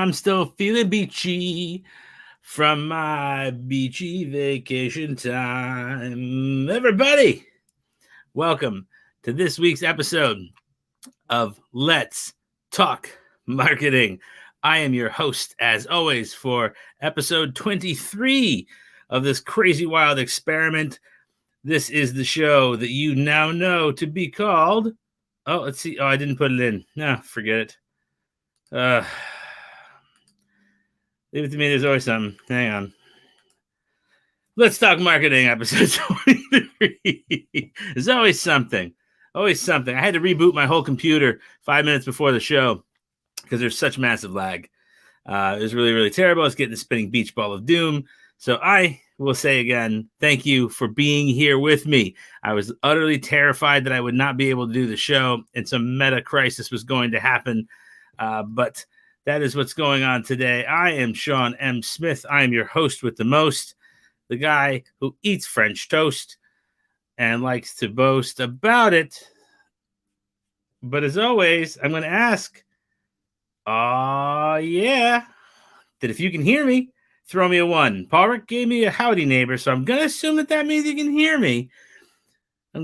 I'm still feeling beachy from my beachy vacation time. Everybody, welcome to this week's episode of Let's Talk Marketing. I am your host, as always, for episode 23 of this crazy wild experiment. This is the show that you now know to be called. Oh, let's see. Oh, I didn't put it in. No, forget it. Leave it to me. There's always something. Hang on. Let's Talk Marketing, episode 23. There's always something. Always something. I had to reboot my whole computer 5 minutes before the show because there's such massive lag. It was really, really terrible. It's getting the spinning beach ball of doom. So I will say again, thank you for being here with me. I was utterly terrified that I would not be able to do the show and some meta crisis was going to happen. But that is what's going on today. I am Sean M. Smith. I am your host with the most, the guy who eats French toast and likes to boast about it. But as always, I'm going to ask, yeah, that if you can hear me, throw me a 1. Paul Rick gave me a howdy neighbor, so I'm going to assume that means you can hear me. So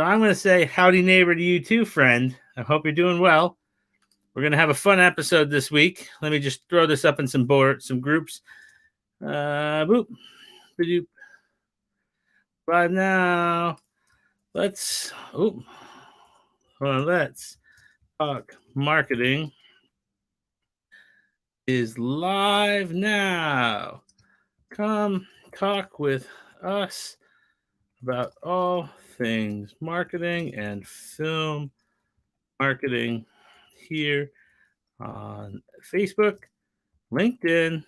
I'm going to say howdy neighbor to you too, friend. I hope you're doing well. We're going to have a fun episode this week. Let me just throw this up in some groups. Boop. Ba-doop. Right now, let's talk marketing is live now. Come talk with us about all things marketing and film marketing here on Facebook, LinkedIn,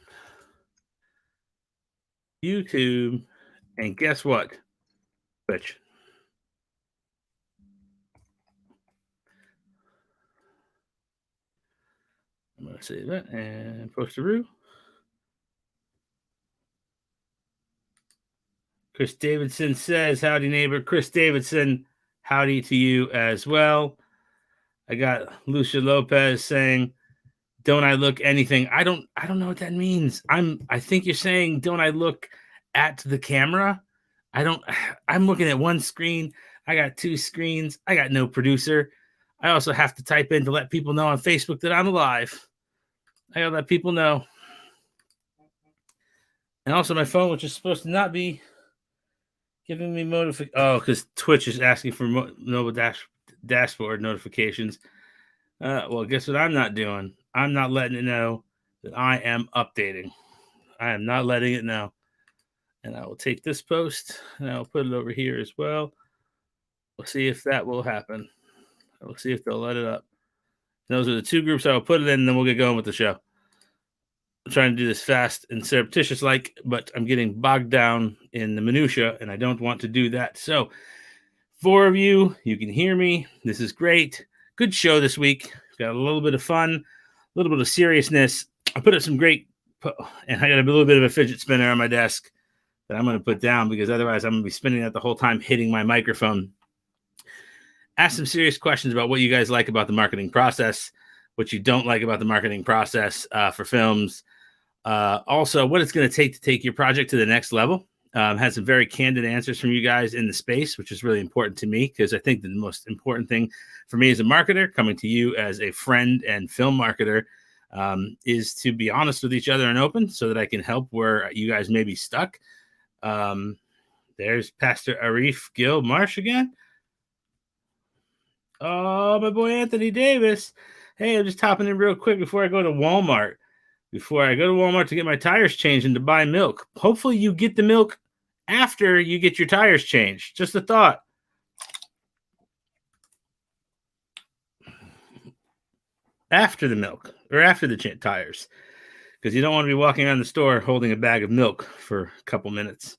YouTube, and guess what? Twitch. I'm going to save that and post a roo. Chris Davidson says, howdy neighbor. Chris Davidson, howdy to you as well. I got Lucia Lopez saying, don't I look anything? I don't know what that means. I think you're saying, don't I look at the camera? I'm looking at one screen. I got 2 screens. I got no producer. I also have to type in to let people know on Facebook that I'm alive. I gotta let people know. And also my phone, which is supposed to not be giving me notifications. Oh, because Twitch is asking for mobile dashboard notifications. Well, guess what I'm not doing? I'm not letting it know that I am updating. I am not letting it know. And I will take this post and I'll put it over here as well. We'll see if that will happen. We'll see if they'll let it up. And those are the 2 groups I will put it in, and then we'll get going with the show. I'm trying to do this fast and surreptitious but I'm getting bogged down in the minutia, and I don't want to do that. So 4 of you can hear me. This is great. Good show this week. Got a little bit of fun, a little bit of seriousness. I put up some great, and I got a little bit of a fidget spinner on my desk that I'm going to put down because otherwise I'm going to be spinning that the whole time, hitting my microphone. Ask some serious questions about what you guys like about the marketing process, what you don't like about the marketing process for films. Also, what it's going to take your project to the next level. Had some very candid answers from you guys in the space, which is really important to me because I think the most important thing for me as a marketer, coming to you as a friend and film marketer, is to be honest with each other and open so that I can help where you guys may be stuck. There's Pastor Arif Gil Marsh again. Oh, my boy Anthony Davis. Hey, I'm just hopping in real quick before I go to Walmart. To get my tires changed and to buy milk. Hopefully you get the milk after you get your tires changed. Just a thought. After the milk or after the tires. Because you don't want to be walking around the store holding a bag of milk for a couple minutes.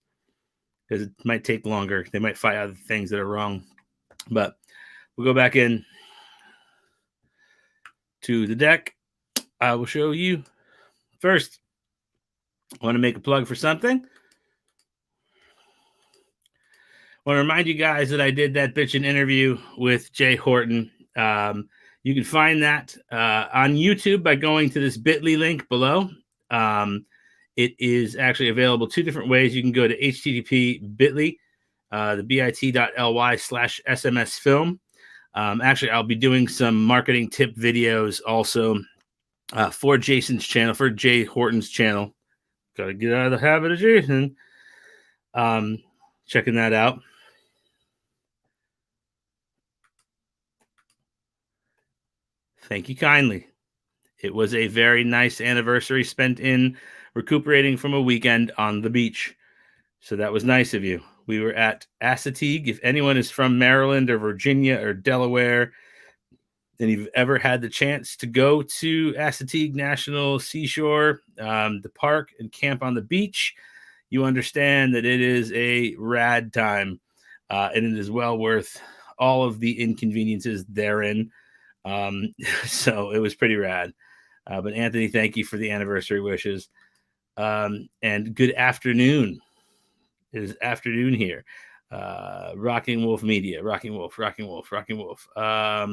Because it might take longer. They might find out the things that are wrong. But we'll go back in to the deck. I will show you. First, I want to make a plug for something. I want to remind you guys that I did that bitchin' interview with Jay Horton. You You can find that on YouTube by going to this bit.ly link below. It is actually available two different ways. You can go to http bit.ly, the bit.ly/SMS film. Actually, I'll be doing some marketing tip videos also for Jason's channel, for Jay Horton's channel. Got to get out of the habit of Jason. Checking that out. Thank you kindly. It was a very nice anniversary spent in recuperating from a weekend on the beach. So that was nice of you. We were at Assateague. If anyone is from Maryland or Virginia or Delaware, and you've ever had the chance to go to Assateague National Seashore, the park, and camp on the beach, you understand that it is a rad time, and it is well worth all of the inconveniences therein. So it was pretty rad. But Anthony, thank you for the anniversary wishes. And good afternoon. It is afternoon here. Rocking Wolf Media, Rocking Wolf. Hold on. I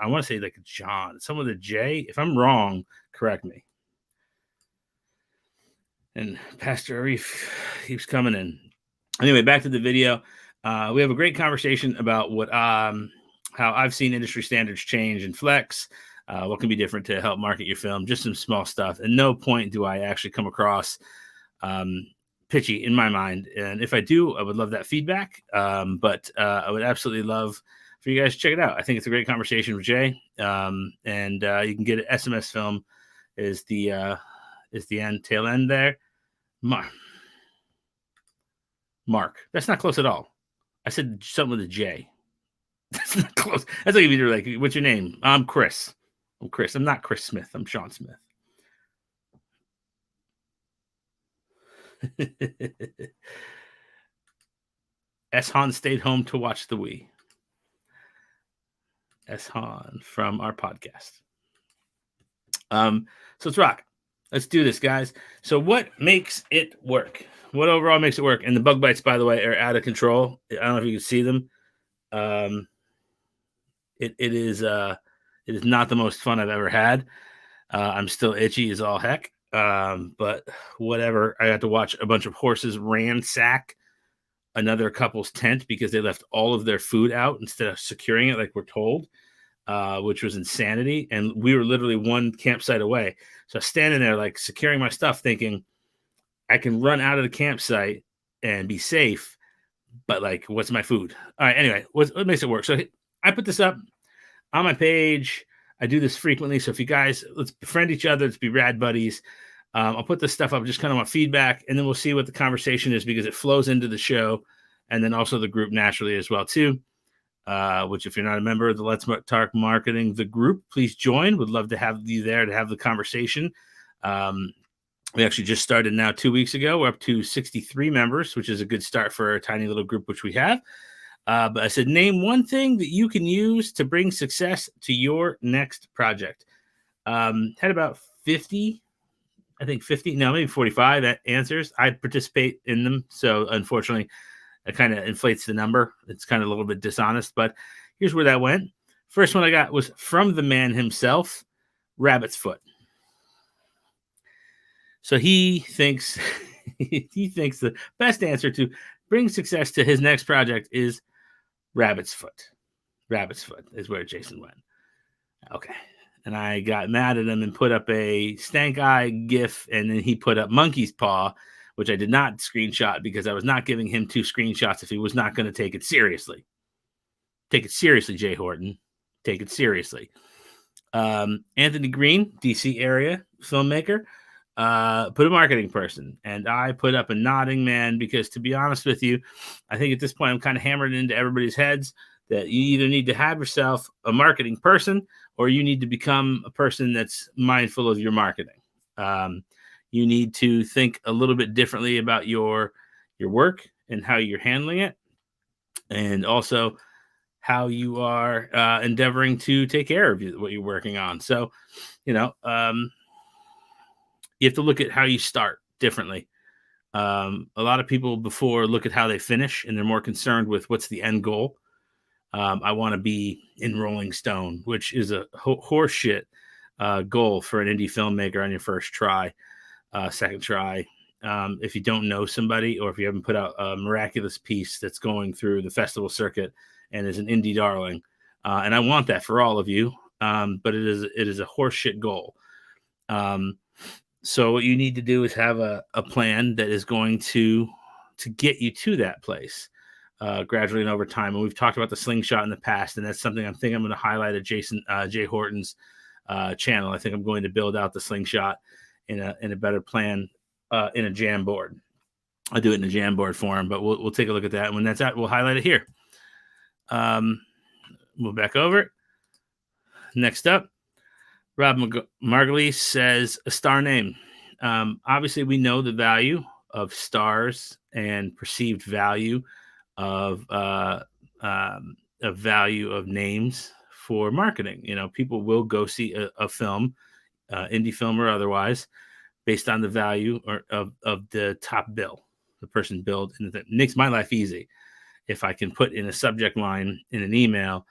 want to say like John, some with a J. If I'm wrong, correct me. And Pastor Arif keeps coming in. Anyway, back to the video. We have a great conversation about what how I've seen industry standards change and flex. What can be different to help market your film? Just some small stuff. At no point do I actually come across pitchy in my mind. And if I do, I would love that feedback. But I would absolutely love for you guys to check it out. I think it's a great conversation with Jay. And you can get it. SMS film is the tail end there. Mark. That's not close at all. I said something with a J. That's not close. That's like if you're like, what's your name? I'm Chris. I'm not Chris Smith. I'm Sean Smith. S-Han stayed home to watch the Wii. S-Han from our podcast. So let's rock. Let's do this, guys. So what makes it work? What overall makes it work? And the bug bites, by the way, are out of control. I don't know if you can see them. It is not the most fun I've ever had. I'm still itchy as all heck. But whatever. I had to watch a bunch of horses ransack another couple's tent because they left all of their food out instead of securing it like we're told, which was insanity. And we were literally one campsite away. So I was standing there like securing my stuff thinking I can run out of the campsite and be safe, but like, what's my food? All right. Anyway, what makes it work? So I put this up on my page. I do this frequently. So if you guys, let's befriend each other. Let's be rad buddies. I'll put this stuff up, just kind of want feedback, and then we'll see what the conversation is because it flows into the show and then also the group naturally as well too, which if you're not a member of the Let's Talk Marketing, the group, please join. Would love to have you there to have the conversation. We actually just started now 2 weeks ago. We're up to 63 members, which is a good start for a tiny little group, which we have. But I said, name one thing that you can use to bring success to your next project. Had about 50, I think 50, no, maybe 45 answers. I participate in them. So unfortunately, it kind of inflates the number. It's kind of a little bit dishonest, but here's where that went. First one I got was from the man himself, Rabbit's Foot. So he thinks the best answer to bring success to his next project is Rabbit's Foot. Rabbit's Foot is where Jason went. Okay. And I got mad at him and put up a stank eye gif, and then he put up monkey's paw, which I did not screenshot because I was not giving him 2 screenshots if he was not going to take it seriously. Take it seriously, Jay Horton. Take it seriously. Anthony Green, DC area filmmaker, put a marketing person, and I put up a nodding man because, to be honest with you, I think at this point I'm kind of hammered into everybody's heads that you either need to have yourself a marketing person or you need to become a person that's mindful of your marketing. You need to think a little bit differently about your work and how you're handling it, and also how you are endeavoring to take care of what you're working on. So, you have to look at how you start differently. A lot of people before look at how they finish, and they're more concerned with what's the end goal. I want to be in Rolling Stone, which is a horseshit goal for an indie filmmaker on your first try, second try. If you don't know somebody, or if you haven't put out a miraculous piece that's going through the festival circuit and is an indie darling, and I want that for all of you, but it is a horseshit goal. So what you need to do is have a plan that is going to get you to that place gradually and over time. And we've talked about the slingshot in the past, and that's something I'm going to highlight at Jay Horton's channel. I think I'm going to build out the slingshot in a better plan in a Jamboard. I'll do it in a Jamboard form, but we'll take a look at that. And when that's out, we'll highlight it here. Move back over. Next up, Rob Margulies says a star name. Obviously, we know the value of stars and perceived value of value of names for marketing. You know, people will go see a film, indie film or otherwise, based on the value of the top bill, the person billed, and that makes my life easy. If I can put in a subject line in an email,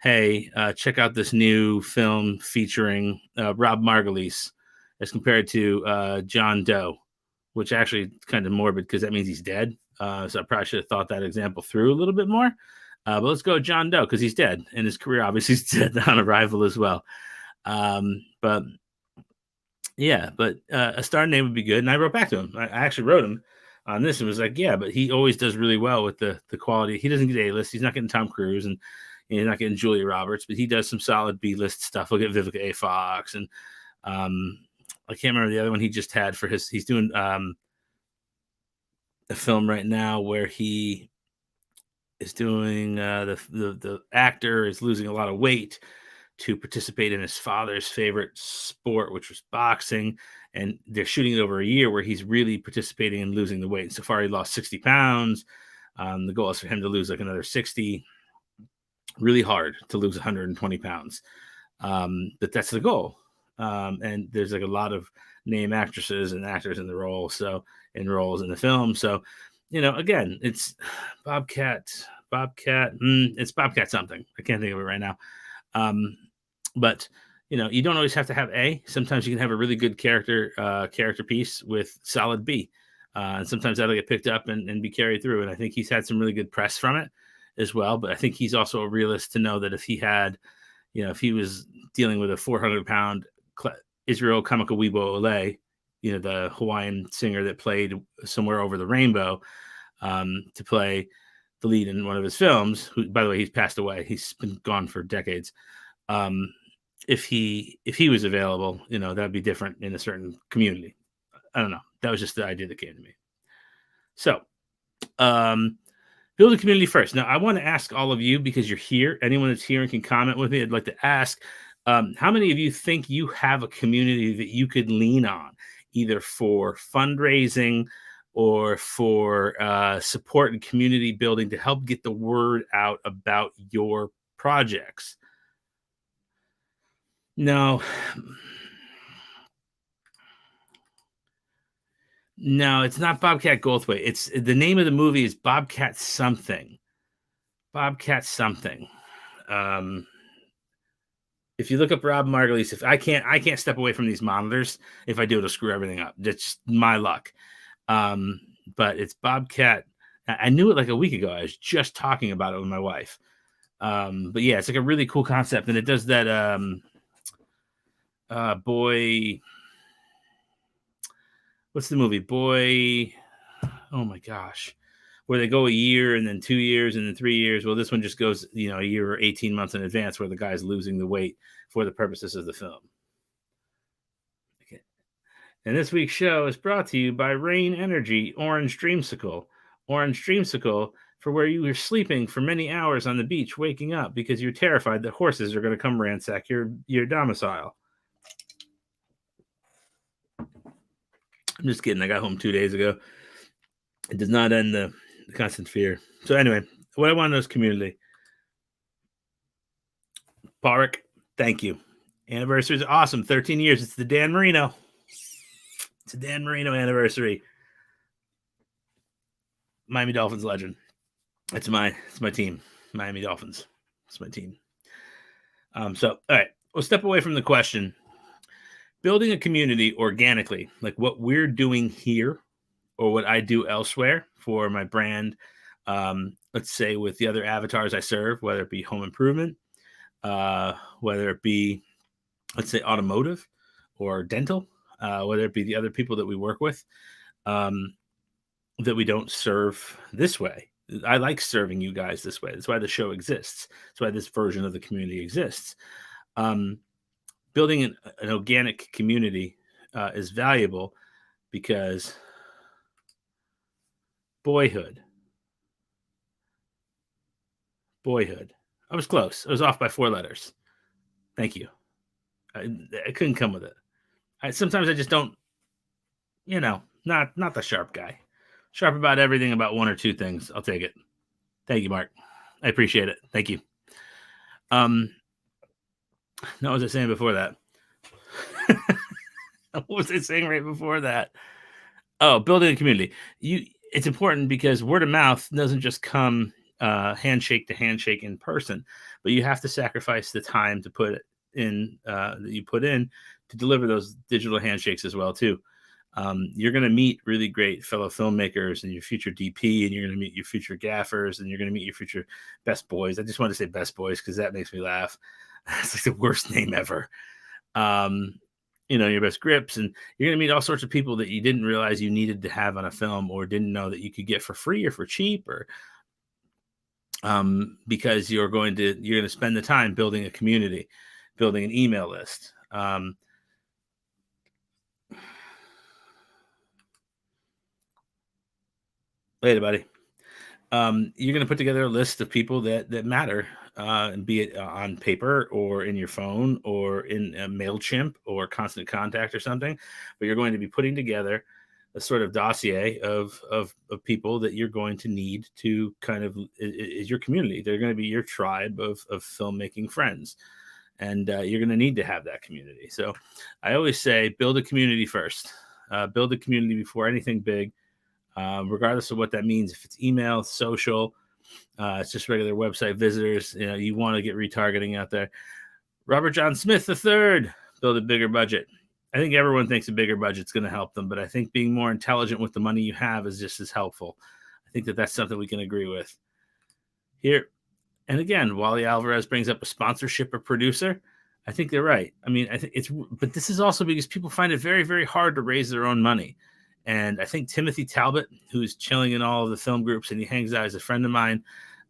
hey, check out this new film featuring Rob Margulies as compared to John Doe, which actually is kind of morbid because that means he's dead. So I probably should have thought that example through a little bit more. But let's go with John Doe because he's dead, and his career obviously is dead on arrival as well. But a star name would be good. And I wrote back to him. I actually wrote him on this and was like, yeah, but he always does really well with the quality. He doesn't get A-list. He's not getting Tom Cruise, and he's not getting Julia Roberts, but he does some solid B-list stuff. Look at Vivica A. Fox, and I can't remember the other one he just had for his. He's doing a film right now where he is doing the actor is losing a lot of weight to participate in his father's favorite sport, which was boxing. And they're shooting it over a year where he's really participating in losing the weight. And so far, he lost 60 pounds. The goal is for him to lose like another 60. Really hard to lose 120 pounds. But that's the goal. And there's like a lot of name actresses and actors in the role. So in roles in the film. So, you know, again, it's Bobcat. It's Bobcat something. I can't think of it right now. But you know, you don't always have to have A. Sometimes you can have a really good character piece with solid B. And sometimes that'll get picked up and be carried through. And I think he's had some really good press from it as well. But I think he's also a realist to know that if he had, you know, if he was dealing with a 400-pound Israel Kamakawibo Ole, you know, the Hawaiian singer that played Somewhere Over the Rainbow, to play the lead in one of his films, who, by the way, he's passed away. He's been gone for decades. If he was available, you know, that'd be different in a certain community. I don't know. That was just the idea that came to me. So, build a community first. Now, I want to ask all of you, because you're here, anyone that's here and can comment with me, I'd like to ask, how many of you think you have a community that you could lean on, either for fundraising or for support and community building to help get the word out about your projects? No, it's not Bobcat Goldthwait. It's the name of the movie is Bobcat something. Bobcat something. If you look up Rob Margulies, if I can't step away from these monitors. If I do, it'll screw everything up. That's just my luck. But it's Bobcat. I knew it like a week ago. I was just talking about it with my wife. But yeah, it's like a really cool concept, and it does that. Boy, what's the movie? Boy, oh my gosh, where they go a year and then 2 years and then 3 years. Well, this one just goes, you know, a year or 18 months in advance, where the guy's losing the weight for the purposes of the film. Okay. And this week's show is brought to you by Rain Energy Orange Dreamsicle. Orange Dreamsicle for where you were sleeping for many hours on the beach, waking up because you're terrified that horses are going to come ransack your domicile. I'm just kidding. I got home 2 days ago. It does not end the constant fear. So anyway, what I want to know is community. Park, thank you. Anniversary is awesome. 13 years. It's the Dan Marino. It's a Dan Marino anniversary. Miami Dolphins legend. It's my team, Miami Dolphins. It's my team. So, all right, we'll step away from the question. Building a community organically, like what we're doing here or what I do elsewhere for my brand, let's say with the other avatars I serve, whether it be home improvement, whether it be, let's say, automotive or dental, whether it be the other people that we work with, that we don't serve this way. I like serving you guys this way. That's why the show exists. That's why this version of the community exists. Building an organic community is valuable because boyhood. I was close. I was off by 4 letters. Thank you. I couldn't come with it. Sometimes I just don't, not the sharp guy. Sharp about everything about 1 or 2 things. I'll take it. Thank you, Mark. I appreciate it. Thank you. No, what was I saying before that? What was I saying right before that? Oh, building a community. It's important because word of mouth doesn't just come handshake to handshake in person, but you have to sacrifice the time to put it in that you put in to deliver those digital handshakes as well too. You're going to meet really great fellow filmmakers and your future DP, and you're going to meet your future gaffers, and you're going to meet your future best boys. I just want to say best boys because that makes me laugh. It's like the worst name ever. Your best grips, and you're going to meet all sorts of people that you didn't realize you needed to have on a film or didn't know that you could get for free or for cheap, or because you're going to spend the time building a community, building an email list. Later, buddy. You're going to put together a list of people that matter, be it on paper or in your phone or in a MailChimp or Constant Contact or something. But you're going to be putting together a sort of dossier of people that you're going to need to kind of is your community. They're going to be your tribe of filmmaking friends. And you're going to need to have that community. So I always say build a community first. Build a community before anything big. Regardless of what that means, if it's email, social, it's just regular website visitors, you want to get retargeting out there. Robert John Smith III, build a bigger budget. I think everyone thinks a bigger budget's going to help them, but I think being more intelligent with the money you have is just as helpful. I think that's something we can agree with here. And again, Wally Alvarez brings up a sponsorship or producer. I think they're right. I mean, I think but this is also because people find it very, very hard to raise their own money. And I think Timothy Talbot, who's chilling in all of the film groups, and he hangs out as a friend of mine,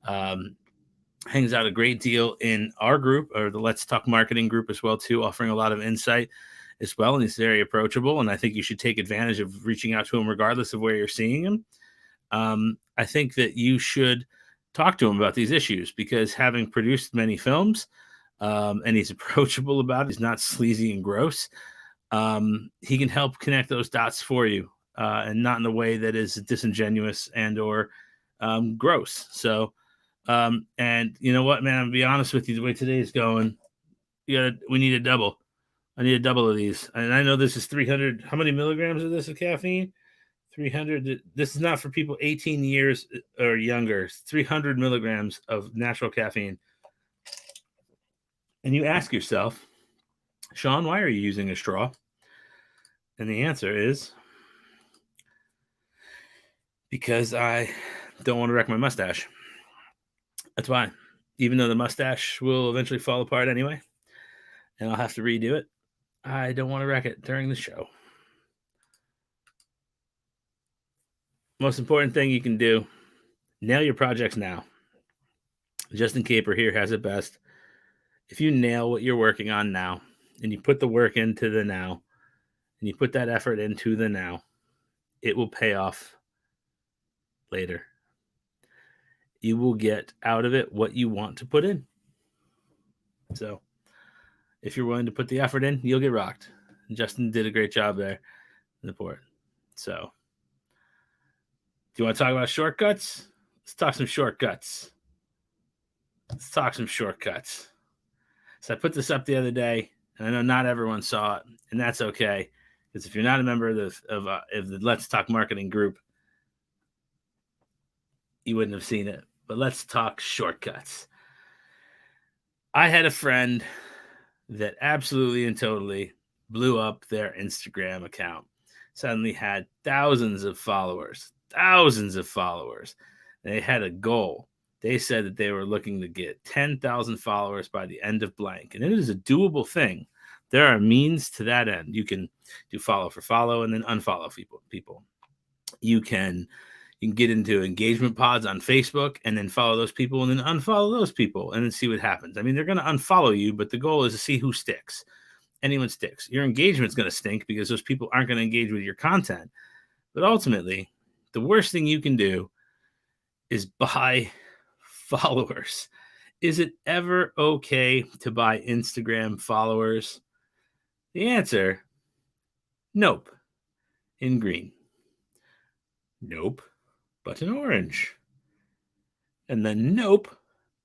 hangs out a great deal in our group, or the Let's Talk Marketing group as well, too, offering a lot of insight as well. And he's very approachable. And I think you should take advantage of reaching out to him regardless of where you're seeing him. I think that you should talk to him about these issues because having produced many films, and he's approachable about it, he's not sleazy and gross. He can help connect those dots for you. And not in a way that is disingenuous and or gross. So, and you know what, man, I'm gonna be honest with you, the way today's going, we need a double. I need a double of these. And I know this is 300. How many milligrams of this of caffeine? 300. This is not for people 18 years or younger. 300 milligrams of natural caffeine. And you ask yourself, Sean, why are you using a straw? And the answer is, because I don't want to wreck my mustache. That's why. Even though the mustache will eventually fall apart anyway, and I'll have to redo it, I don't want to wreck it during the show. Most important thing you can do, nail your projects now. Justin Caper here has it best. If you nail what you're working on now, and you put the work into the now, and you put that effort into the now, it will pay off later. You will get out of it what you want to put in. So if you're willing to put the effort in, you'll get rocked. Justin did a great job there in the port. So do you want to talk about shortcuts? Let's talk some shortcuts. So I put this up the other day, and I know not everyone saw it, and that's okay. Because if you're not a member of the Let's Talk Marketing group, you wouldn't have seen it. But let's talk shortcuts. I had a friend that absolutely and totally blew up their Instagram account. Suddenly had thousands of followers, thousands of followers. They had a goal. They said that they were looking to get 10,000 followers by the end of blank. And it is a doable thing. There are means to that end. You can do follow for follow and then unfollow people. You can get into engagement pods on Facebook and then follow those people and then unfollow those people and then see what happens. I mean, they're going to unfollow you, but the goal is to see who sticks. Anyone sticks. Your engagement's going to stink because those people aren't going to engage with your content. But ultimately, the worst thing you can do is buy followers. Is it ever okay to buy Instagram followers? The answer, nope, in green. Nope, but in orange. And then nope,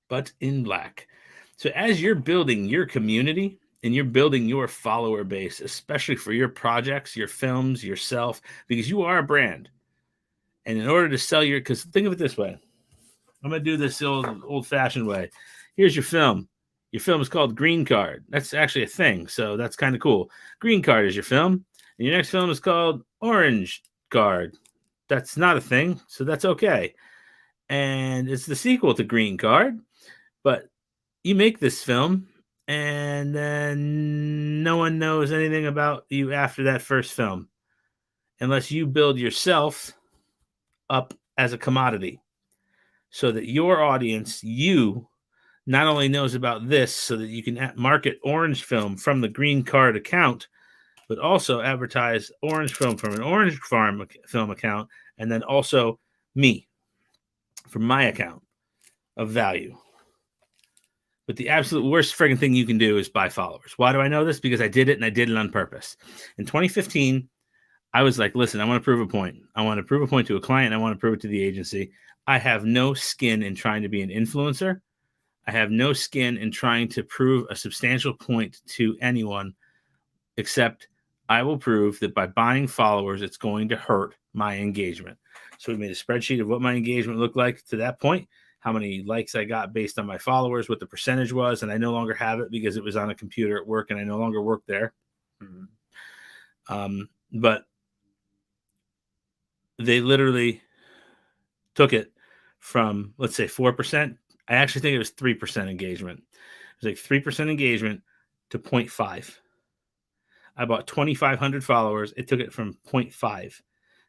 but in black. So as you're building your community and you're building your follower base, especially for your projects, your films, yourself, because you are a brand. And in order to sell because think of it this way. I'm going to do this the old fashioned way. Here's your film. Your film is called Green Card. That's actually a thing. So that's kind of cool. Green Card is your film. And your next film is called Orange Card. That's not a thing. So that's okay. And it's the sequel to Green Card. But you make this film and then no one knows anything about you after that first film unless you build yourself up as a commodity so that your audience, you, not only knows about this so that you can market Orange Film from the Green Card account, but also advertise Orange Film from an Orange Farm film account, and then also me from my account of value. But the absolute worst friggin' thing you can do is buy followers. Why do I know this? Because I did it, and I did it on purpose. In 2015, I was like, listen, I want to prove a point. I want to prove a point to a client. I want to prove it to the agency. I have no skin in trying to be an influencer. I have no skin in trying to prove a substantial point to anyone, except I will prove that by buying followers, it's going to hurt my engagement. So we made a spreadsheet of what my engagement looked like to that point, how many likes I got based on my followers, what the percentage was, and I no longer have it because it was on a computer at work and I no longer work there. But they literally took it from, let's say, 4%. I actually think it was 3% engagement. It was like 3% engagement to 0.5. I bought 2,500 followers. It took it from 0.5.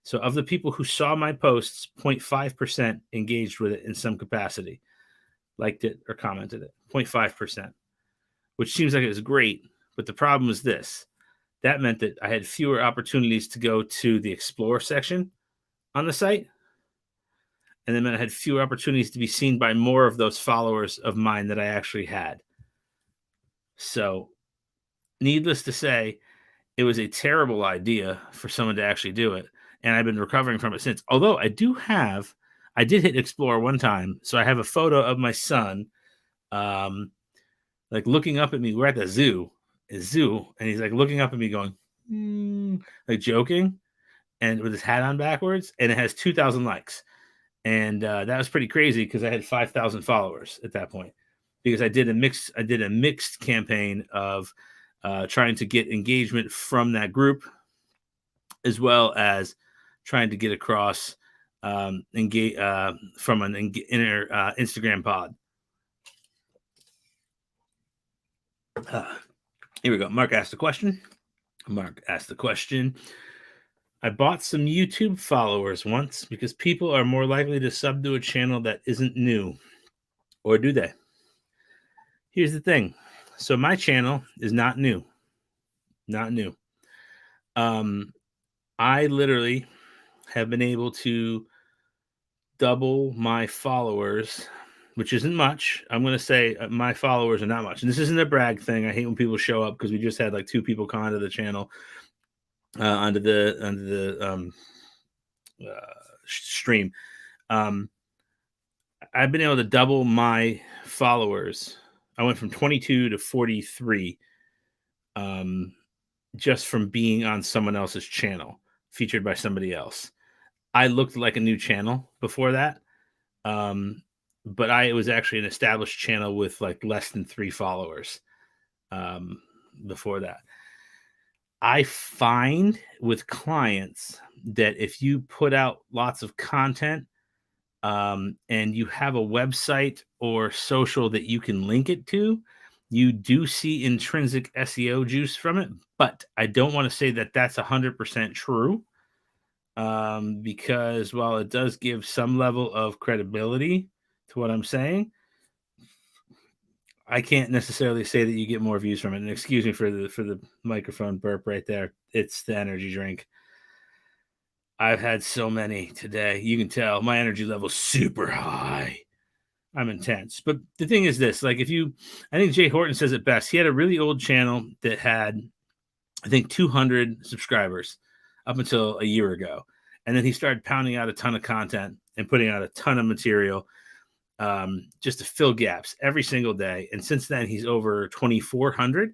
So of the people who saw my posts, 0.5% engaged with it in some capacity, liked it or commented it, 0.5%, which seems like it was great. But the problem was this. That meant that I had fewer opportunities to go to the explore section on the site. And then I had fewer opportunities to be seen by more of those followers of mine that I actually had. So needless to say, it was a terrible idea for someone to actually do it. And I've been recovering from it since. Although I did hit explore one time. So I have a photo of my son, like looking up at me. We're at the zoo, and he's like looking up at me going, like joking, and with his hat on backwards, and it has 2,000 likes. And that was pretty crazy because I had 5,000 followers at that point because I did a mixed campaign of trying to get engagement from that group as well as trying to get across from an inner Instagram pod. Here we go. Mark asked a question. I bought some YouTube followers once because people are more likely to sub to a channel that isn't new. Or do they? Here's the thing. So my channel is not new. Not new. I literally have been able to double my followers, which isn't much. I'm going to say my followers are not much. And this isn't a brag thing. I hate when people show up because we just had like 2 people come onto the channel, onto the stream. I've been able to double my followers. I went from 22 to 43 just from being on someone else's channel, featured by somebody else. I looked like a new channel before that. but I was actually an established channel with like less than 3 followers before that. I find with clients that if you put out lots of content and you have a website or social that you can link it to, you do see intrinsic SEO juice from it. But I don't want to say that that's 100% true because while it does give some level of credibility to what I'm saying, I can't necessarily say that you get more views from it. And excuse me for the microphone burp right there. It's the energy drink. I've had so many today. You can tell my energy level's super high. I'm intense. But the thing is this, like I think Jay Horton says it best. He had a really old channel that had, I think, 200 subscribers up until a year ago. And then he started pounding out a ton of content and putting out a ton of material just to fill gaps every single day. And since then, he's over 2,400,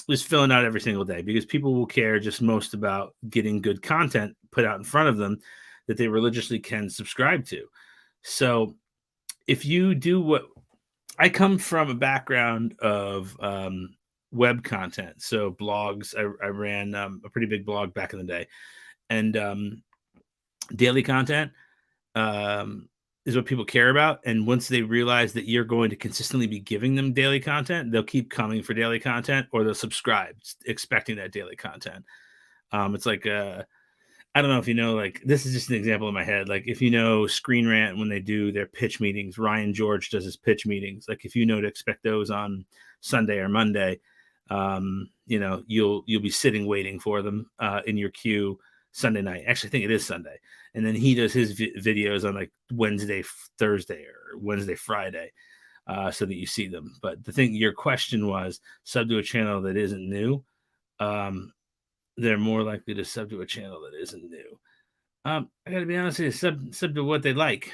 just filling out every single day because people will care just most about getting good content put out in front of them that they religiously can subscribe to. So if you do what I come from a background of web content, so blogs. I ran a pretty big blog back in the day, and daily content is what people care about. And once they realize that you're going to consistently be giving them daily content, they'll keep coming for daily content, or they'll subscribe expecting that daily content. It's like I don't know if you know, like, this is just an example in my head. Like, if you know Screen Rant, when they do their pitch meetings, Ryan George does his pitch meetings. Like, if you know to expect those on Sunday or Monday, you'll be sitting waiting for them in your queue Sunday night. Actually, I think it is Sunday. And then he does his videos on like Wednesday, Thursday, or Wednesday, Friday, so that you see them. But your question was sub to a channel that isn't new. They're more likely to sub to a channel that isn't new. I gotta be honest with you, sub to what they like.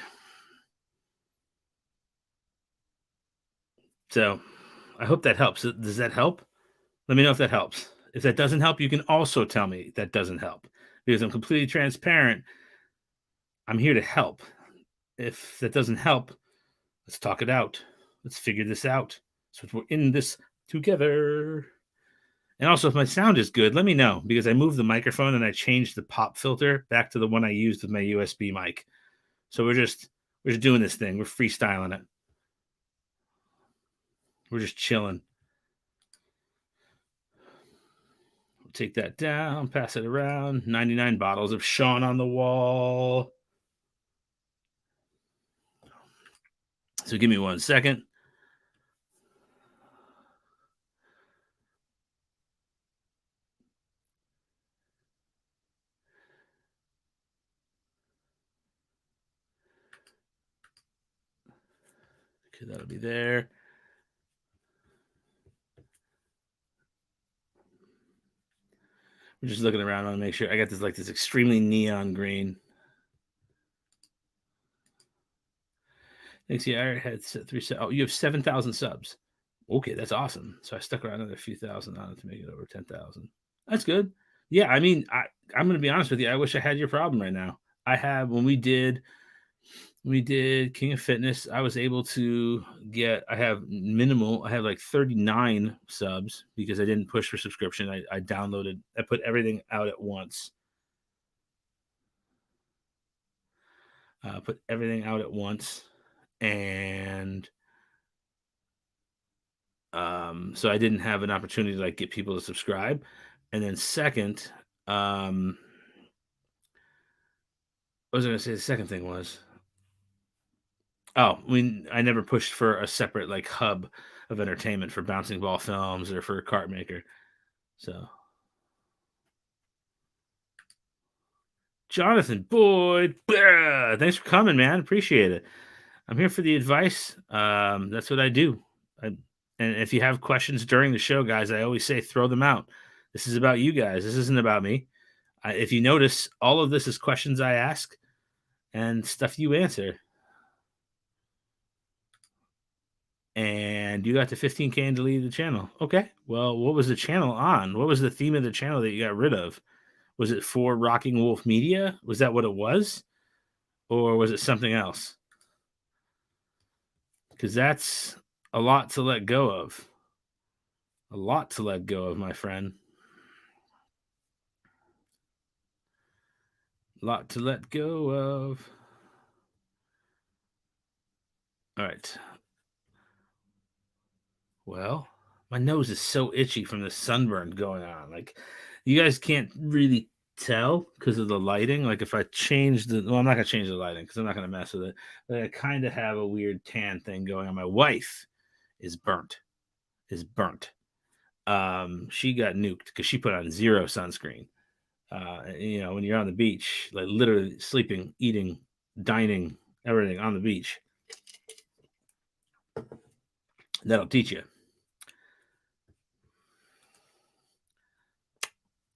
So I hope that helps. Does that help? Let me know if that helps. If that doesn't help, you can also tell me that doesn't help because I'm completely transparent. I'm here to help. If that doesn't help, let's talk it out. Let's figure this out. So we're in this together. And also, if my sound is good, let me know because I moved the microphone and I changed the pop filter back to the one I used with my USB mic. So we're just doing this thing. We're freestyling it. We're just chilling. We'll take that down, pass it around. 99 bottles of Sean on the wall. So give me 1 second. Okay, that'll be there. We're just looking around to make sure. I got this extremely neon green. Thanks. Yeah, I already had 3. Oh, you have 7,000 subs. Okay, that's awesome. So I stuck around another few thousand on it to make it over 10,000. That's good. Yeah, I mean, I'm going to be honest with you. I wish I had your problem right now. I have when we did King of Fitness. I was able to I have like 39 subs because I didn't push for subscription. I put everything out at once. Put everything out at once. And so I didn't have an opportunity to like get people to subscribe. And then second, what was I going to say? The second thing was, I never pushed for a separate like hub of entertainment for Bouncing Ball Films or for Cart Maker. So, Jonathan Boyd, thanks for coming, man. Appreciate it. I'm here for the advice. That's what I do. And if you have questions during the show, guys, I always say throw them out. This is about you guys. This isn't about me. If you notice, all of this is questions I ask and stuff you answer. And you got to 15K and deleted the channel. Okay. Well, what was the channel on? What was the theme of the channel that you got rid of? Was it for Rocking Wolf Media? Was that what it was? Or was it something else? because that's a lot to let go of. A lot to let go of, my friend. A lot to let go of. All right. Well, my nose is so itchy from the sunburn going on. Like, you guys can't really tell because of the lighting. Like, if I change the, well, I'm not gonna change the lighting because I'm not gonna mess with it. But I kind of have a weird tan thing going on. My wife is burnt. Is burnt. She got nuked because she put on zero sunscreen. When you're on the beach, like literally sleeping, eating, dining, everything on the beach, that'll teach you.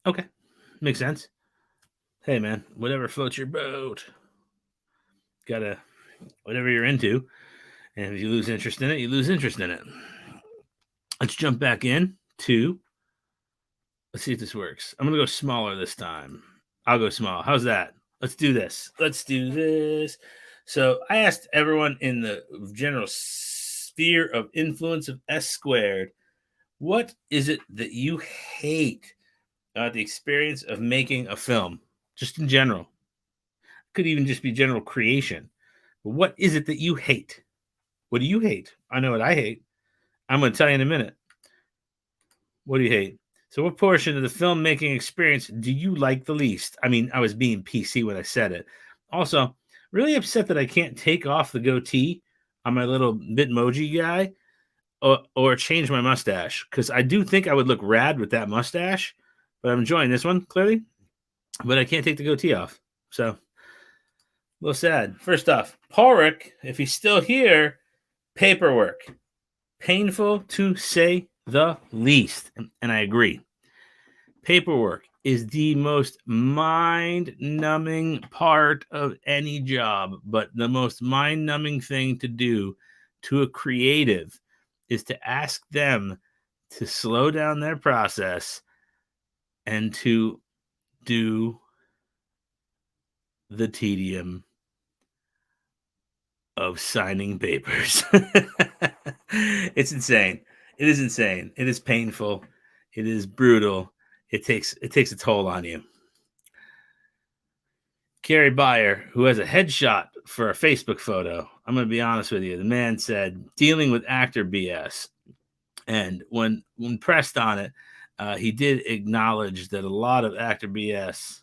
Okay, makes sense. Hey, man, whatever floats your boat. Gotta, whatever you're into. And if you lose interest in it, you lose interest in it. Let's jump back in to, let's see if this works. I'm going to go smaller this time. I'll go small. How's that? Let's do this. Let's do this. So I asked everyone in the general sphere of influence of S squared, what is it that you hate about the experience of making a film? Just in general. Could even just be general creation. But what is it that you hate? What do you hate? I know what I hate. I'm going to tell you in a minute. What do you hate? So, what portion of the filmmaking experience do you like the least? I mean, I was being PC when I said it. Also, really upset that I can't take off the goatee on my little Bitmoji guy or change my mustache because I do think I would look rad with that mustache, but I'm enjoying this one clearly. But I can't take the goatee off. So, a little sad. First off, Pauric, if he's still here, paperwork. Painful to say the least. And I agree. Paperwork is the most mind numbing part of any job, but the most mind numbing thing to do to a creative is to ask them to slow down their process and to do the tedium of signing papers. It's insane. It is insane. It is painful. It is brutal. It takes a toll on you. Gary Beyer, who has a headshot for a Facebook photo, I'm going to be honest with you. The man said, dealing with actor BS. And when pressed on it, he did acknowledge that a lot of actor BS.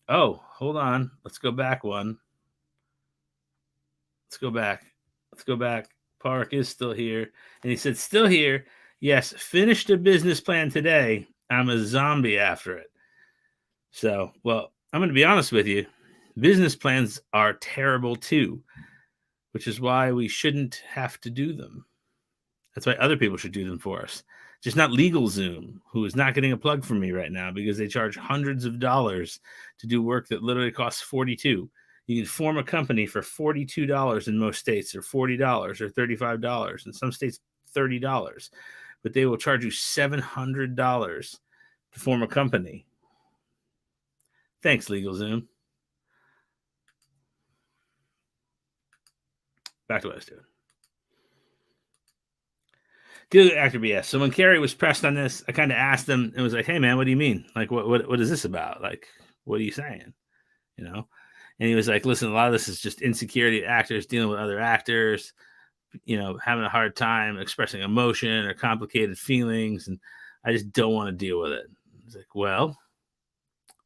Oh, hold on. Let's go back one. Let's go back. Let's go back. Park is still here. And he said, still here. Yes, finished a business plan today. I'm a zombie after it. So, well, I'm going to be honest with you. Business plans are terrible too, which is why we shouldn't have to do them. That's why other people should do them for us. Just not LegalZoom, who is not getting a plug from me right now because they charge hundreds of dollars to do work that literally costs $42. You can form a company for $42 in most states, or $40 or $35. In some states, $30. But they will charge you $700 to form a company. Thanks, LegalZoom. Back to what I was doing. Deal with actor BS. So when Kerry was pressed on this, I kind of asked him and was like, "Hey man, what do you mean? Like, what is this about? Like, what are you saying? You know?" And he was like, "Listen, a lot of this is just insecurity actors dealing with other actors, having a hard time expressing emotion or complicated feelings, and I just don't want to deal with it." I was like, "Well,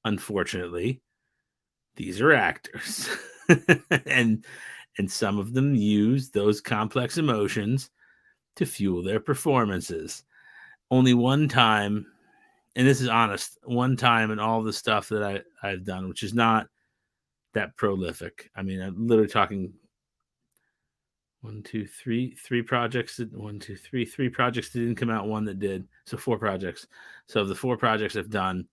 unfortunately, these are actors, and some of them use those complex emotions to fuel their performances. Only one time, and this is honest, one time in all the stuff that I've done, which is not that prolific. I mean, I'm literally talking three projects. Three projects that didn't come out, one that did. So 4 projects. So of the 4 projects I've done,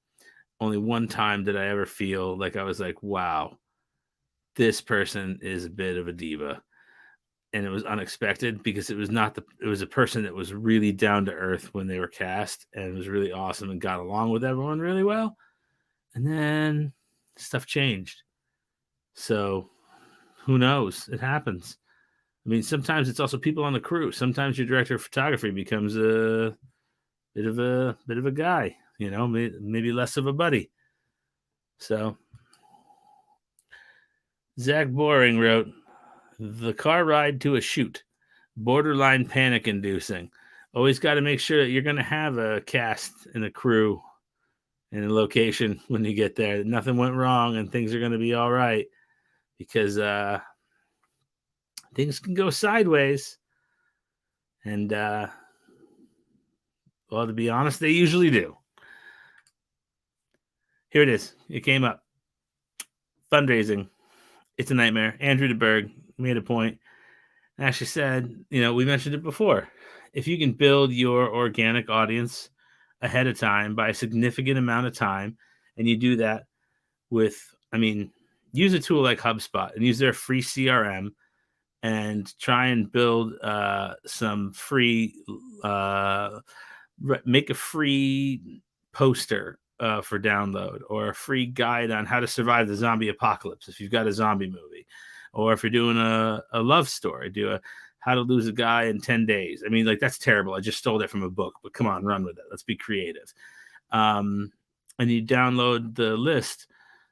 only one time did I ever feel like I was like, wow, this person is a bit of a diva. And it was unexpected because it was a person that was really down to earth when they were cast and was really awesome and got along with everyone really well. And then stuff changed. So who knows? It happens. I mean, sometimes it's also people on the crew. Sometimes your director of photography becomes a bit of a guy, maybe less of a buddy. So Zach Boring wrote, "The car ride to a shoot, borderline panic inducing. Always got to make sure that you're going to have a cast and a crew and a location when you get there. That nothing went wrong and things are going to be all right, because things can go sideways. And well, to be honest, they usually do." Here it is. It came up. Fundraising. It's a nightmare. Andrew DeBerg made a point. Actually said, we mentioned it before. If you can build your organic audience ahead of time by a significant amount of time, and you do that with, use a tool like HubSpot and use their free CRM and try and build some free, make a free poster for download, or a free guide on how to survive the zombie apocalypse if you've got a zombie movie, or if you're doing a love story, do a how to lose a guy in 10 days. That's terrible. I just stole that from a book, but come on, run with it. Let's be creative. And you download the list,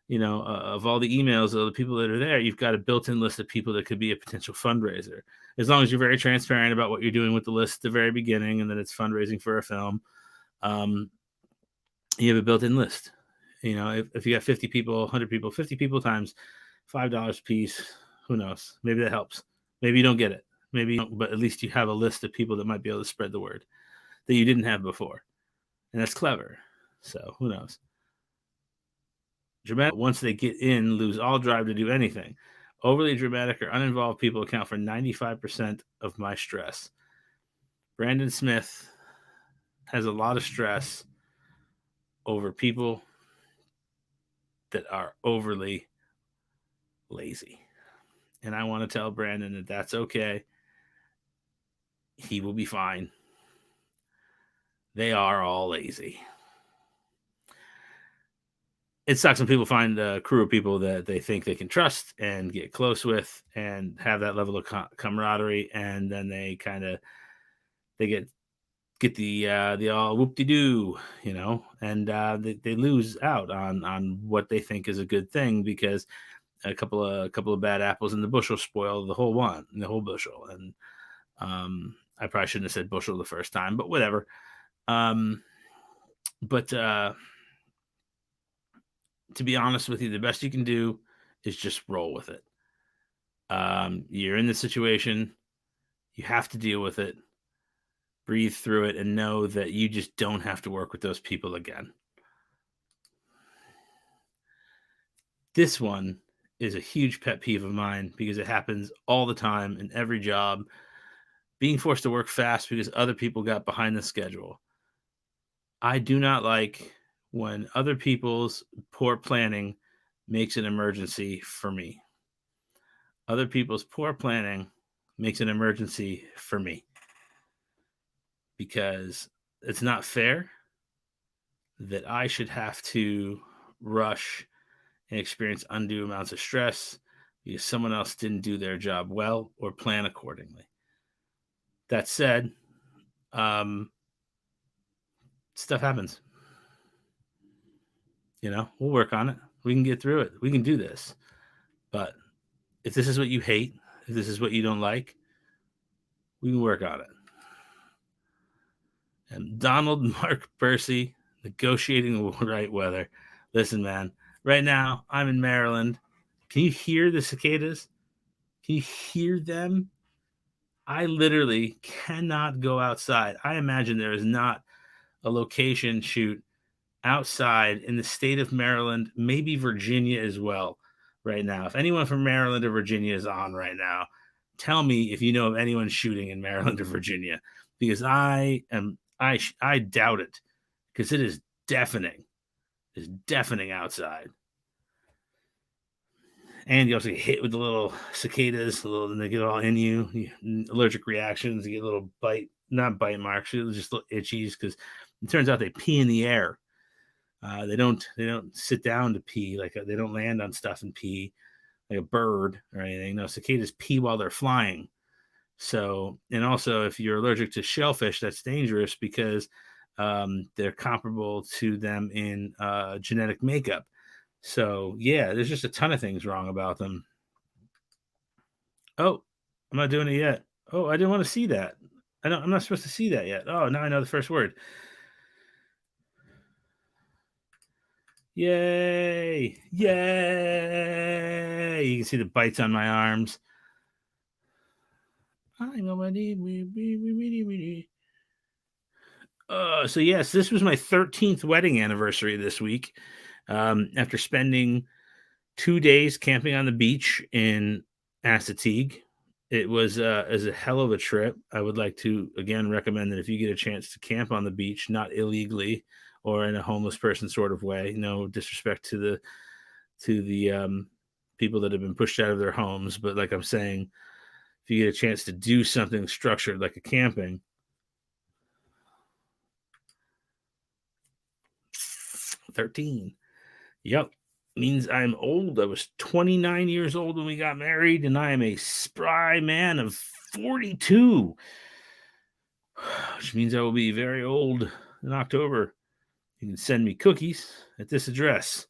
of all the emails of the people that are there. You've got a built-in list of people that could be a potential fundraiser. As long as you're very transparent about what you're doing with the list at the very beginning, and then it's fundraising for a film. You have a built-in list. If you got 50 people, 100 people, 50 people times $5 a piece, who knows? Maybe that helps. Maybe you don't get it. Maybe you don't, but at least you have a list of people that might be able to spread the word that you didn't have before. And that's clever. So who knows? Dramatic, once they get in, lose all drive to do anything. Overly dramatic or uninvolved people account for 95% of my stress. Brandon Smith has a lot of stress over people that are overly lazy. And I want to tell Brandon that that's okay. He will be fine. They are all lazy. It sucks when people find a crew of people that they think they can trust and get close with and have that level of camaraderie, and then they get the all whoop-de-doo, and they lose out on what they think is a good thing, because a couple of bad apples in the bushel spoil the whole bushel. And I probably shouldn't have said bushel the first time, but whatever. But to be honest with you, the best you can do is just roll with it. You're in the situation. You have to deal with it. Breathe through it and know that you just don't have to work with those people again. This one is a huge pet peeve of mine because it happens all the time in every job. Being forced to work fast because other people got behind the schedule. I do not like when other people's poor planning makes an emergency for me. Other people's poor planning makes an emergency for me, because it's not fair that I should have to rush and experience undue amounts of stress because someone else didn't do their job well or plan accordingly. That said, stuff happens. We'll work on it. We can get through it. We can do this. But if this is what you hate, if this is what you don't like, we can work on it. And Donald Mark Percy, negotiating the right weather. Listen, man, right now I'm in Maryland. Can you hear the cicadas? Can you hear them? I literally cannot go outside. I imagine there is not a location shoot outside in the state of Maryland, maybe Virginia as well right now. If anyone from Maryland or Virginia is on right now, tell me if you know of anyone shooting in Maryland or Virginia, because I doubt it, because it is deafening. It's deafening outside. And you also get hit with the little cicadas, and they get all in you. Allergic reactions, you get little not bite marks, just little itchies, because it turns out they pee in the air. They don't sit down to pee, like they don't land on stuff and pee like a bird or anything. No, cicadas pee while they're flying. So, and also if you're allergic to shellfish, that's dangerous because they're comparable to them in genetic makeup. So, yeah, there's just a ton of things wrong about them. Oh, I'm not doing it yet. Oh, I didn't want to see that. I'm not supposed to see that yet. Oh, now I know the first word. Yay! Yay! You can see the bites on my arms. I know my name. So yes, this was my 13th wedding anniversary this week. After spending 2 days camping on the beach in Assateague, it was as a hell of a trip. I would like to again recommend that if you get a chance to camp on the beach, not illegally or in a homeless person sort of way. No disrespect to the people that have been pushed out of their homes, but like I'm saying, if you get a chance to do something structured like a camping, 13. Yep. Means I'm old. I was 29 years old when we got married, and I am a spry man of 42, which means I will be very old in October. You can send me cookies at this address.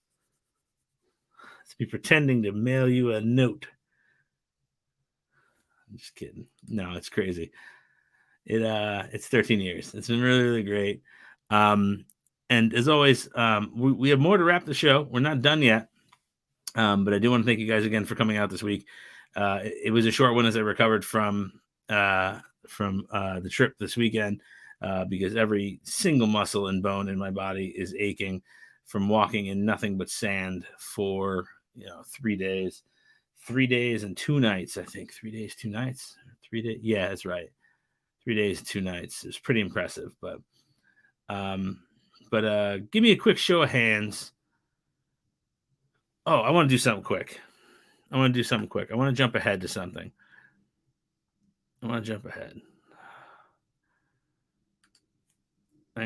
Let's be pretending to mail you a note. I'm just kidding. No, it's crazy. It's 13 years. It's been really, really great. And as always, we have more to wrap the show. We're not done yet. But I do want to thank you guys again for coming out this week. It was a short one as I recovered from the trip this weekend because every single muscle and bone in my body is aching from walking in nothing but sand for 3 days, 3 days and 2 nights. I think 3 days, 2 nights, 3 days. Yeah, that's right. 3 days and 2 nights. It's pretty impressive, um, give me a quick show of hands. Oh, I want to do something quick. I want to jump ahead to something. Hang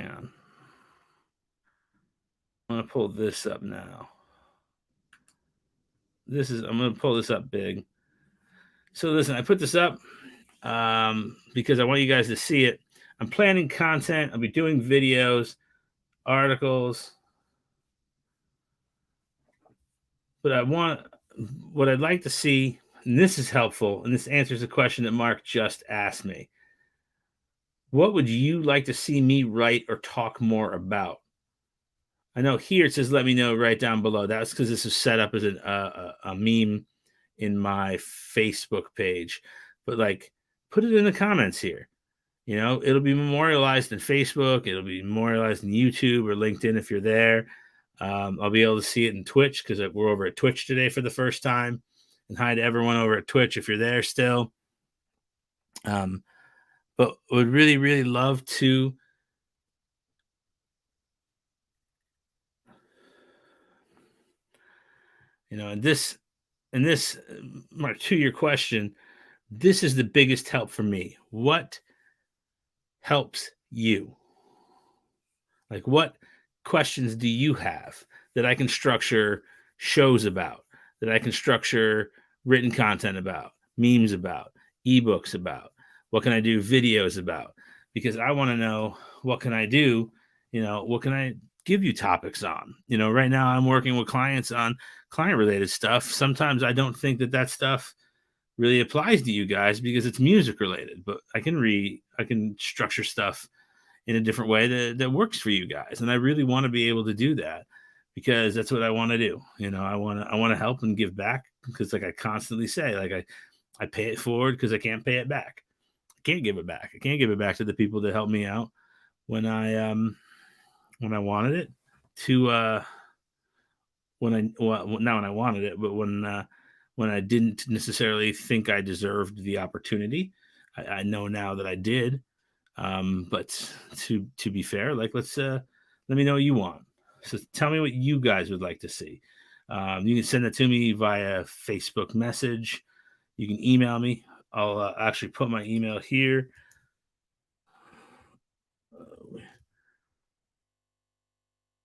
on. I'm going to pull this up now. I'm going to pull this up big. So listen, I put this up because I want you guys to see it. I'm planning content. I'll be doing videos, articles. But what I'd like to see, and this is helpful, and this answers a question that Mark just asked me. What would you like to see me write or talk more about? I know here it says, let me know right down below. That's because this is set up as a meme in my Facebook page. But like, put it in the comments here. It'll be memorialized in Facebook. It'll be memorialized in YouTube or LinkedIn if you're there. I'll be able to see it in Twitch because we're over at Twitch today for the first time. And hi to everyone over at Twitch if you're there still. But would really, really love to and this Mark, to your question, this is the biggest help for me. What helps you? Like, what questions do you have that I can structure shows about, that I can structure written content about, memes about, ebooks about? What can I do videos about? Because I want to know, what can I do? What can I give you topics on? Right now I'm working with clients on client related stuff. Sometimes I don't think that stuff really applies to you guys because it's music related, but I can structure stuff in a different way that works for you guys. And I really want to be able to do that because that's what I want to do. I want to help and give back because like I constantly say, like I pay it forward because I can't pay it back. I can't give it back. I can't give it back to the people that helped me out when I wanted it to not when I wanted it, but when I didn't necessarily think I deserved the opportunity. I know now that I did. But to be fair, like let me know what you want. So tell me what you guys would like to see. You can send it to me via Facebook message. You can email me. I'll actually put my email here.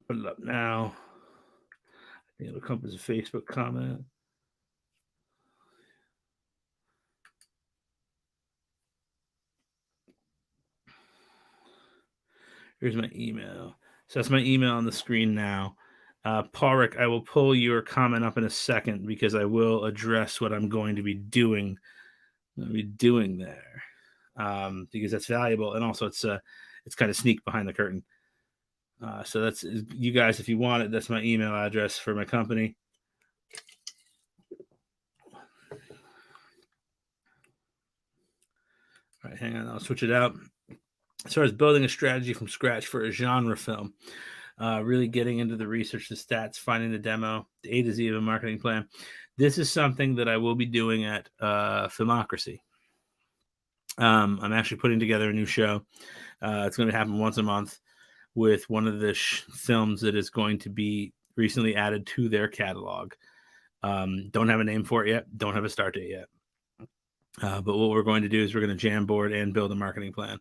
Put it up now. I think it'll come as a Facebook comment. Here's my email. So that's my email on the screen now. Paul, I will pull your comment up in a second because I will address what I'm going to be doing. There because that's valuable, and also it's kind of sneak behind the curtain. So that's you guys. If you want it, that's my email address for my company. All right, hang on. I'll switch it out. As far as building a strategy from scratch for a genre film, really getting into the research, the stats, finding the demo, the A to Z of a marketing plan. This is something that I will be doing at Filmocracy. I'm actually putting together a new show. It's going to happen once a month with one of the films that is going to be recently added to their catalog. Don't have a name for it yet. Don't have a start date yet. But what we're going to do is we're going to Jamboard and build a marketing plan.